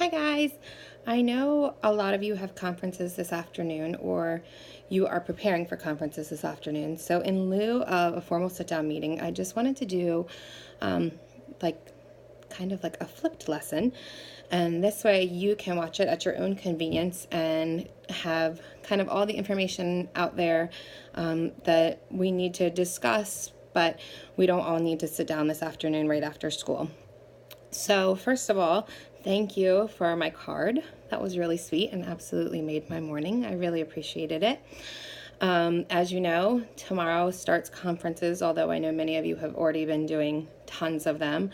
Hi guys! I know a lot of you have conferences this afternoon or you are preparing for conferences this afternoon. So in lieu of a formal sit-down meeting, I just wanted to do like kind of like a flipped lesson. And this way you can watch it at your own convenience and have kind of all the information out there that we need to discuss, but we don't all need to sit down this afternoon right after school. So first of all, thank you for my card. That was really sweet and absolutely made my morning. I really appreciated it. As you know, tomorrow starts conferences, although I know many of you have already been doing tons of them.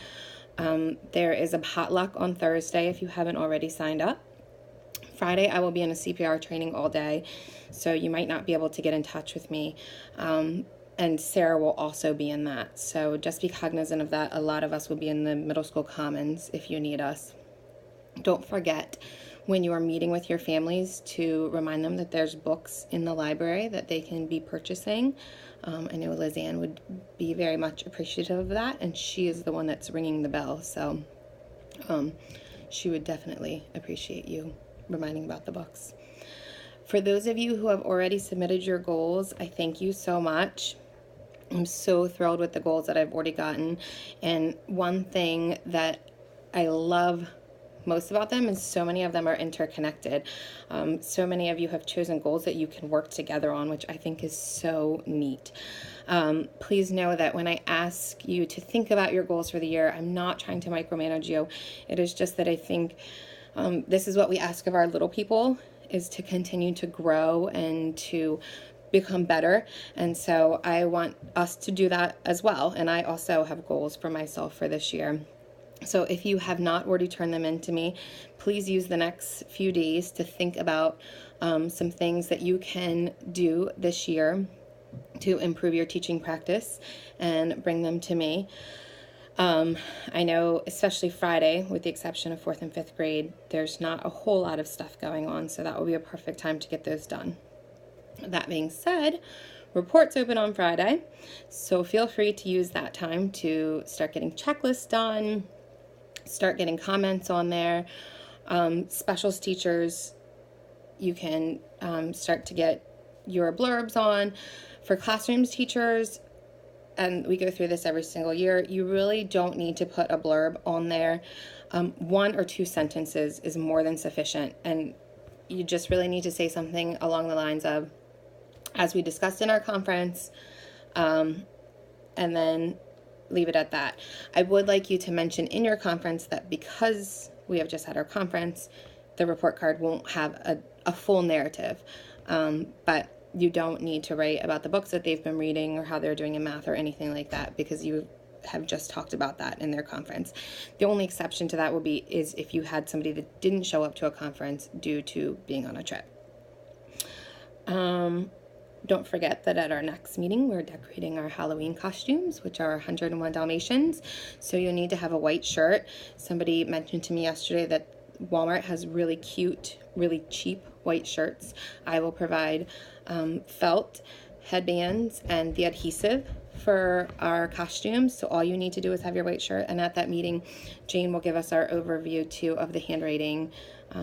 There is a potluck on Thursday if you haven't already signed up. Friday, I will be in a CPR training all day, so you might not be able to get in touch with me. And Sarah will also be in that. So just be cognizant of that. A lot of us will be in the middle school commons if you need us. Don't forget when you are meeting with your families to remind them that there's books in the library that they can be purchasing. I know Liz Ann would be very much appreciative of that, and she is the one that's ringing the bell. So she would definitely appreciate you reminding about the books. For those of you who have already submitted your goals, I thank you so much. I'm so thrilled with the goals that I've already gotten. And one thing that I love most about them is so many of them are interconnected. So many of you have chosen goals that you can work together on, which I think is so neat. Please know that when I ask you to think about your goals for the year, I'm not trying to micromanage you. It is just that I think this is what we ask of our little people, is to continue to grow and to become better. And so I want us to do that as well. And I also have goals for myself for this year. So if you have not already turned them in to me, please use the next few days to think about some things that you can do this year to improve your teaching practice and bring them to me. I know especially Friday, with the exception of 4th and 5th grade, there's not a whole lot of stuff going on, so that will be a perfect time to get those done. That being said, reports open on Friday, so feel free to use that time to start getting checklists done, start getting comments on there. Specials teachers, you can start to get your blurbs on. For classrooms teachers, and we go through this every single year, you really don't need to put a blurb on there. 1 or 2 sentences is more than sufficient, and you just really need to say something along the lines of, as we discussed in our conference, and then leave it at that. I would like you to mention in your conference that because we have just had our conference, the report card won't have a full narrative, but you don't need to write about the books that they've been reading or how they're doing in math or anything like that, because you have just talked about that in their conference. The only exception to that is if you had somebody that didn't show up to a conference due to being on a trip. Don't forget that at our next meeting, we're decorating our Halloween costumes, which are 101 Dalmatians. So you'll need to have a white shirt. Somebody mentioned to me yesterday that Walmart has really cute, really cheap white shirts. I will provide felt, headbands, and the adhesive for our costumes. So all you need to do is have your white shirt. And at that meeting, Jane will give us our overview too of the handwriting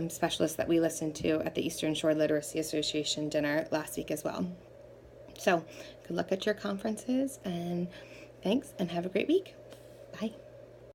specialist that we listened to at the Eastern Shore Literacy Association dinner last week as well. So good luck at your conferences, and thanks, and have a great week.